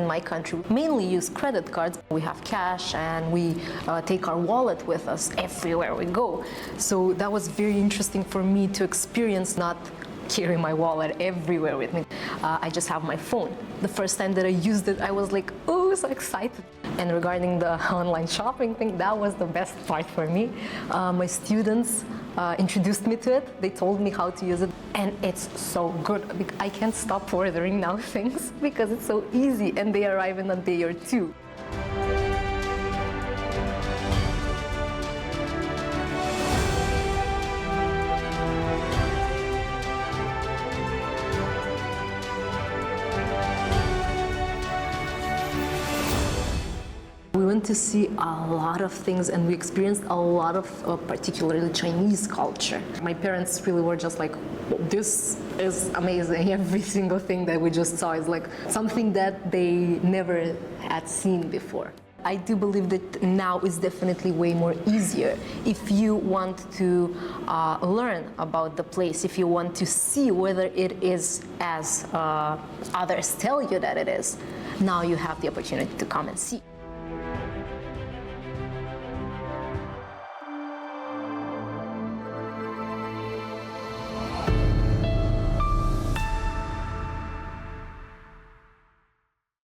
in my country mainly use credit cards. We have cash and we take our wallet with us everywhere we go. So that was very interesting for me to experience not carry my wallet everywhere with me. I just have my phone. The first time that I used it, I was like, oh, so excited. And regarding the online shopping thing, that was the best part for me. My students introduced me to it. They told me how to use it. And it's so good. I can't stop ordering now things because it's so easy and they arrive in a day or two. We went to see a lot of things and we experienced a lot of particularly Chinese culture. My parents really were just like, this is amazing. Every single thing that we just saw is like something that they never had seen before. I do believe that now is definitely way more easier. If you want to learn about the place, if you want to see whether it is as others tell you that it is, now you have the opportunity to come and see.